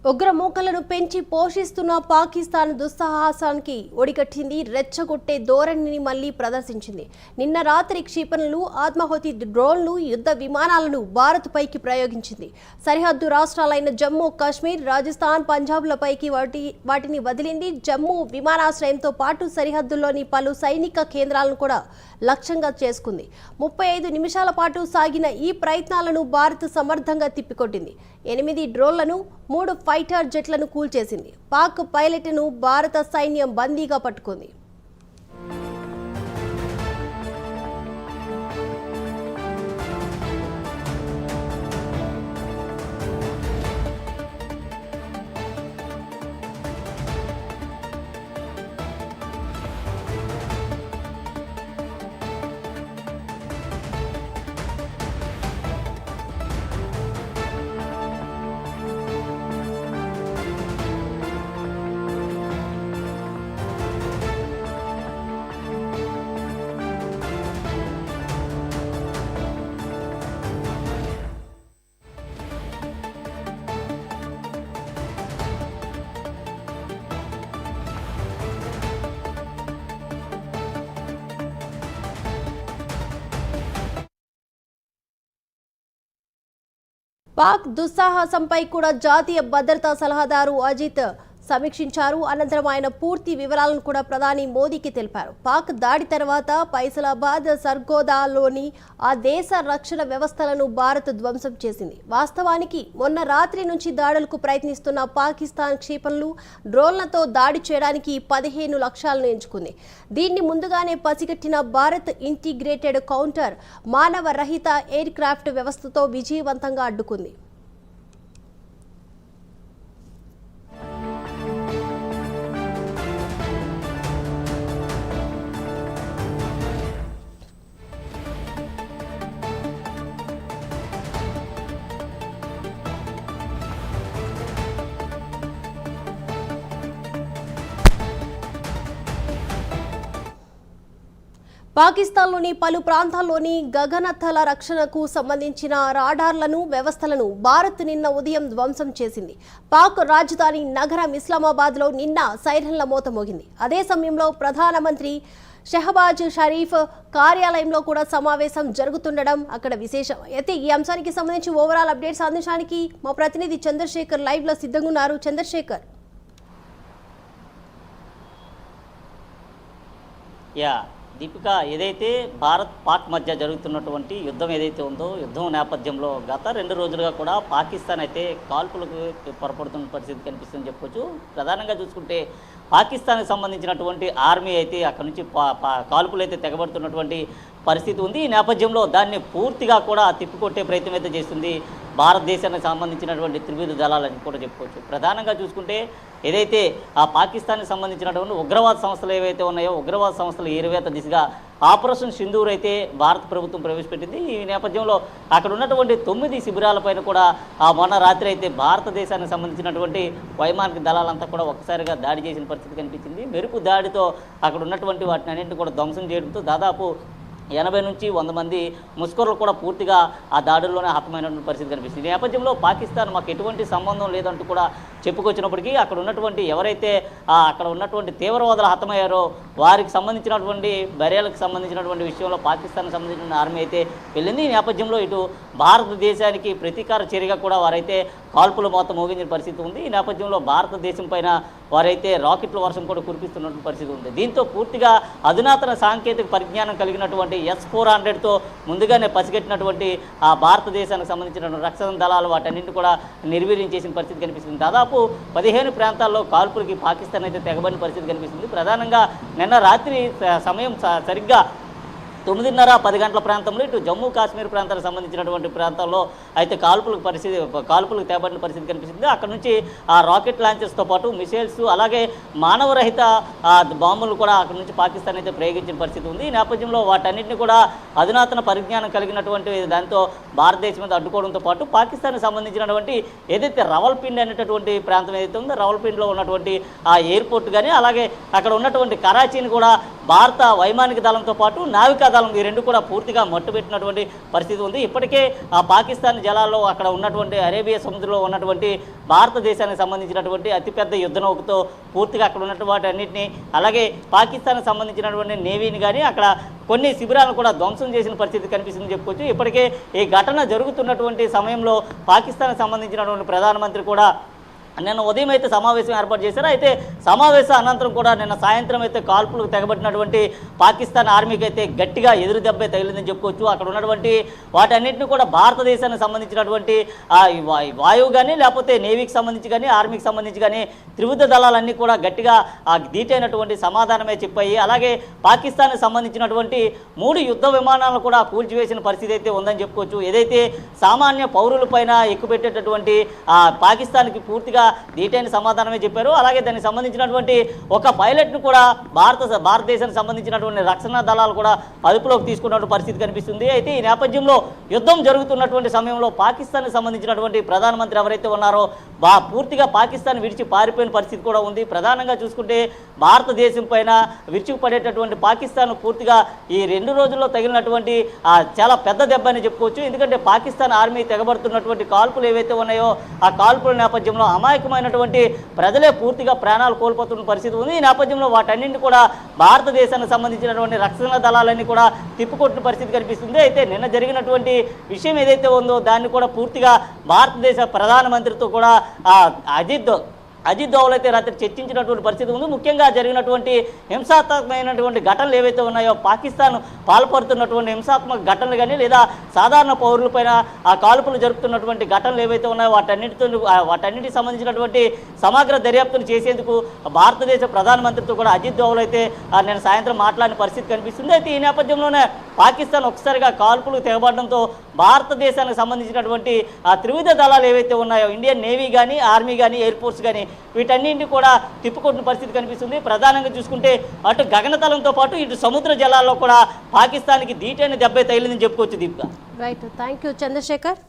ఉగ్రమూకలను పెంచి పోషిస్తున్న పాకిస్తాన్ దుస్సాహసానికి ఒడిగట్టింది. రెచ్చగొట్టే ధోరణిని మళ్లీ ప్రదర్శించింది. నిన్న రాత్రి క్షిపణులు, ఆత్మాహుతి డ్రోన్లు, యుద్ధ విమానాలను భారత్ పైకి ప్రయోగించింది. సరిహద్దు రాష్ట్రాలైన జమ్మూ కాశ్మీర్, రాజస్థాన్, పంజాబ్లపైకి వాటిని వదిలింది. జమ్మూ విమానాశ్రయంతో పాటు సరిహద్దుల్లోని పలు సైనిక కేంద్రాలను కూడా లక్ష్యంగా చేసుకుంది. 35 నిమిషాల పాటు సాగిన ఈ ప్రయత్నాలను భారత్ సమర్థంగా తిప్పికొట్టింది. 8 డ్రోన్లను, 3 ఫైటర్ జెట్లను కూల్చేసింది. పాక్ పైలట్ను భారత సైన్యం బందీగా పట్టుకుంది. పాక్ దుస్సాహసంపై కూడా జాతీయ భద్రతా సలహాదారు అజిత్ సమీక్షించారు. అనంతరం ఆయన పూర్తి వివరాలను కూడా ప్రధాని మోదీకి తెలిపారు. పాక్ దాడి తర్వాత ఫైసలాబాద్, సర్గోదాలోని ఆ దేశ రక్షణ వ్యవస్థలను భారత్ ధ్వంసం చేసింది. వాస్తవానికి మొన్న రాత్రి నుంచి దాడులకు ప్రయత్నిస్తున్న పాకిస్తాన్ క్షిపణులు, డ్రోన్లతో దాడి చేయడానికి 15 లక్ష్యాలను ఎంచుకుంది. దీన్ని ముందుగానే పసిగట్టిన భారత్ ఇంటిగ్రేటెడ్ కౌంటర్ మానవ రహిత ఎయిర్ క్రాఫ్ట్ వ్యవస్థతో విజయవంతంగా అడ్డుకుంది. పాకిస్తాన్లోని పలు ప్రాంతాల్లోని గగనతల రక్షణకు సంబంధించిన రాడార్లను, వ్యవస్థలను భారత్ నిన్న ఉదయం ధ్వంసం చేసింది. పాక్ రాజధాని నగరం ఇస్లామాబాద్లో నిన్న సైరన్ల మోత మోగింది. అదే సమయంలో ప్రధానమంత్రి షెహబాజ్ షరీఫ్ కార్యాలయంలో కూడా సమావేశం జరుగుతుండడం అక్కడ విశేషం. అయితే ఈ అంశానికి సంబంధించి ఓవరాల్ అప్డేట్స్ అందించడానికి మా ప్రతినిధి చంద్రశేఖర్ లైవ్లో సిద్ధంగా ఉన్నారు. చంద్రశేఖర్. దీపిక, ఏదైతే భారత్ పాక్ మధ్య జరుగుతున్నటువంటి యుద్ధం ఏదైతే ఉందో, యుద్ధం నేపథ్యంలో గత 2 రోజులుగా కూడా పాకిస్తాన్ అయితే కాల్పులకు పొరపడుతున్న పరిస్థితి కనిపిస్తుందని చెప్పొచ్చు. ప్రధానంగా చూసుకుంటే పాకిస్తాన్కి సంబంధించినటువంటి ఆర్మీ అయితే అక్కడ నుంచి కాల్పులు అయితే తెగబడుతున్నటువంటి పరిస్థితి ఉంది. ఈ నేపథ్యంలో దాన్ని పూర్తిగా కూడా తిప్పికొట్టే ప్రయత్నం అయితే చేస్తుంది భారతదేశానికి సంబంధించినటువంటి త్రివిధ దళాలని కూడా చెప్పుకోవచ్చు. ప్రధానంగా చూసుకుంటే ఏదైతే ఆ పాకిస్తాన్కి సంబంధించినటువంటి ఉగ్రవాద సంస్థలు ఏవైతే ఉన్నాయో, ఉగ్రవాద సంస్థలు ఏరువేత దిశగా ఆపరేషన్ సింధూర్ అయితే భారత ప్రభుత్వం ప్రవేశపెట్టింది. ఈ నేపథ్యంలో అక్కడ ఉన్నటువంటి 9 శిబిరాలపైన కూడా మొన్న రాత్రి అయితే భారతదేశానికి సంబంధించినటువంటి వైమానిక దళాలంతా కూడా ఒక్కసారిగా దాడి చేసిన పరిస్థితి కనిపించింది. మెరుపు దాడితో అక్కడ ఉన్నటువంటి వాటిని అన్నింటినీ కూడా ధ్వంసం చేయడంతో దాదాపు 80 నుంచి 100 మంది ముస్కర్లు కూడా పూర్తిగా ఆ దాడుల్లోనే హతమైనటువంటి పరిస్థితి కనిపిస్తుంది. ఈ నేపథ్యంలో పాకిస్తాన్ మాకు ఎటువంటి సంబంధం లేదంటూ కూడా చెప్పుకొచ్చినప్పటికీ అక్కడ ఉన్నటువంటి ఎవరైతే అక్కడ ఉన్నటువంటి తీవ్రవాదులు హతమయ్యారో వారికి సంబంధించినటువంటి బర్యాలకు సంబంధించినటువంటి విషయంలో పాకిస్తాన్కి సంబంధించిన ఆర్మీ అయితే వెళ్ళింది. ఈ నేపథ్యంలో ఇటు భారతదేశానికి ప్రతీకార చర్యగా కూడా వారైతే కాల్పులు మొత్తం మోగించిన పరిస్థితి ఉంది. ఈ నేపథ్యంలో భారతదేశం పైన వారైతే రాకెట్ల వర్షం కూడా కురిపిస్తున్నటువంటి పరిస్థితి ఉంది. దీంతో పూర్తిగా అధునాతన సాంకేతిక పరిజ్ఞానం కలిగినటువంటి S-400తో ముందుగానే పసిగట్టినటువంటి ఆ భారతదేశానికి సంబంధించిన రక్షణ దళాలు వాటన్నింటినీ కూడా నిర్వీర్యం చేసిన పరిస్థితి కనిపిస్తుంది. దాదాపు 15 ప్రాంతాల్లో కాల్పులకి పాకిస్తాన్ అయితే తెగబడిన పరిస్థితి కనిపిస్తుంది. ప్రధానంగా నిన్న రాత్రి సమయం సరిగ్గా 9:30-10 గంటల ప్రాంతంలో ఇటు జమ్మూ కాశ్మీర్ ప్రాంతానికి సంబంధించినటువంటి ప్రాంతాల్లో అయితే కాల్పులకు తేబడిన పరిస్థితి కనిపిస్తుంది. అక్కడ నుంచి ఆ రాకెట్ లాంచర్స్తో పాటు మిసైల్స్, అలాగే మానవరహిత బాంబులు కూడా అక్కడ నుంచి పాకిస్తాన్ అయితే ప్రయోగించిన పరిస్థితి ఉంది. ఈ నేపథ్యంలో వాటన్నింటినీ కూడా అధునాతన పరిజ్ఞానం కలిగినటువంటి దాంతో భారతదేశం మీద అడ్డుకోవడంతో పాటు పాకిస్తాన్కి సంబంధించినటువంటి ఏదైతే రవల్పిండి అనేటటువంటి ప్రాంతం ఏదైతే ఉందో, రవల్పిండిలో ఉన్నటువంటి ఆ ఎయిర్పోర్ట్ కానీ అలాగే అక్కడ ఉన్నటువంటి కరాచీని కూడా భారత వైమానిక దళంతో పాటు నావికా దళం ఈ రెండు కూడా పూర్తిగా మట్టుబెట్టినటువంటి పరిస్థితి ఉంది. ఇప్పటికే ఆ పాకిస్తాన్ జలాల్లో అక్కడ ఉన్నటువంటి అరేబియా సముద్రంలో ఉన్నటువంటి భారతదేశానికి సంబంధించినటువంటి అతిపెద్ద యుద్ధ నౌకతో పూర్తిగా అక్కడ ఉన్నటువంటి వాటి అన్నింటినీ, అలాగే పాకిస్తాన్కి సంబంధించినటువంటి నేవీని కానీ అక్కడ కొన్ని శిబిరాలను కూడా ధ్వంసం చేసిన పరిస్థితి కనిపిస్తుందని చెప్పుకోవచ్చు. ఇప్పటికే ఈ ఘటన జరుగుతున్నటువంటి సమయంలో పాకిస్తాన్కి సంబంధించినటువంటి ప్రధానమంత్రి కూడా నిన్న ఉదయం అయితే సమావేశం ఏర్పాటు చేశారు. అయితే సమావేశం అనంతరం కూడా నిన్న సాయంత్రం అయితే కాల్పులకు తెగబడినటువంటి పాకిస్తాన్ ఆర్మీకి అయితే గట్టిగా ఎదురు దెబ్బే తగిలిందని చెప్పుకోవచ్చు. అక్కడ ఉన్నటువంటి వాటన్నిటిని కూడా భారతదేశానికి సంబంధించినటువంటి వాయువు కానీ లేకపోతే నేవీకి సంబంధించి కానీ ఆర్మీకి సంబంధించి కానీ త్రివిధ దళాలన్నీ కూడా గట్టిగా దీటైనటువంటి సమాధానమే చెప్పాయి. అలాగే పాకిస్తాన్కి సంబంధించినటువంటి 3 యుద్ధ విమానాలను కూడా కూల్చివేసిన పరిస్థితి అయితే ఉందని చెప్పుకోవచ్చు. ఏదైతే సామాన్య పౌరులపైన ఎక్కుపెట్టేటటువంటి పాకిస్తాన్కి పూర్తిగా దీటైన సమాధానమే చెప్పారు. అలాగే దానికి సంబంధించినటువంటి ఒక పైలట్ను కూడా భారతదేశానికి సంబంధించినటువంటి రక్షణ దళాలు కూడా అదుపులోకి తీసుకున్నటువంటి పరిస్థితి కనిపిస్తుంది. అయితే ఈ నేపథ్యంలో యుద్ధం జరుగుతున్నటువంటి సమయంలో పాకిస్తాన్కి సంబంధించినటువంటి ప్రధానమంత్రి ఎవరైతే ఉన్నారో పూర్తిగా పాకిస్తాన్ విడిచి పారిపోయిన పరిస్థితి కూడా ఉంది. ప్రధానంగా చూసుకుంటే భారతదేశం పైన విరుచుకుపడేటటువంటి పాకిస్తాన్ పూర్తిగా ఈ 2 రోజుల్లో తగిలినటువంటి చాలా పెద్ద దెబ్బ అని చెప్పుకోవచ్చు. ఎందుకంటే పాకిస్తాన్ ఆర్మీ తెగబడుతున్నటువంటి కాల్పులు ఏవైతే ఉన్నాయో ఆ కాల్పుల నేపథ్యంలో అమాయకమైనటువంటి ప్రజలే పూర్తిగా ప్రాణాలు కోల్పోతున్న పరిస్థితి ఉంది. ఈ నేపథ్యంలో వాటన్నింటినీ కూడా భారతదేశానికి సంబంధించినటువంటి రక్షణ దళాలన్నీ కూడా తిప్పుకొట్టిన పరిస్థితి కనిపిస్తుంది. అయితే నిన్న జరిగినటువంటి విషయం ఏదైతే ఉందో దాన్ని కూడా పూర్తిగా భారతదేశ ప్రధానమంత్రితో కూడా అజిత్ దోవల్ అయితే రాత్రి చర్చించినటువంటి పరిస్థితి ఉంది. ముఖ్యంగా జరిగినటువంటి హింసాత్మకమైనటువంటి ఘటనలు ఏవైతే ఉన్నాయో పాకిస్తాన్ పాల్పడుతున్నటువంటి హింసాత్మక ఘటనలు కానీ లేదా సాధారణ పౌరులపైన ఆ కాల్పులు జరుపుతున్నటువంటి ఘటనలు ఏవైతే ఉన్నాయో వాటన్నిటికి సంబంధించినటువంటి సమగ్ర దర్యాప్తును చేసేందుకు భారతదేశ ప్రధానమంత్రితో కూడా అజిత్ దోవల్ అయితే నేను సాయంత్రం మాట్లాడిన పరిస్థితి కనిపిస్తుంది. అయితే ఈ నేపథ్యంలోనే పాకిస్తాన్ ఒకసారిగా కాల్పులు తెగబడడంతో భారతదేశానికి సంబంధించినటువంటి త్రివిధ దళాలు ఏవైతే ఉన్నాయో ఇండియన్ నేవీ కానీ ఆర్మీ కానీ ఎయిర్ ఫోర్స్ కానీ వీటన్నింటినీ కూడా తిప్పుకొట్టిన పరిస్థితి కనిపిస్తుంది. ప్రధానంగా చూసుకుంటే అటు గగనతలంతో పాటు ఇటు సముద్ర జలాల్లో కూడా పాకిస్తాన్కి దీటైన దెబ్బే తగిలిందని చెప్పుకోవచ్చు. Deepika. Right, thank you Chandrasekhar.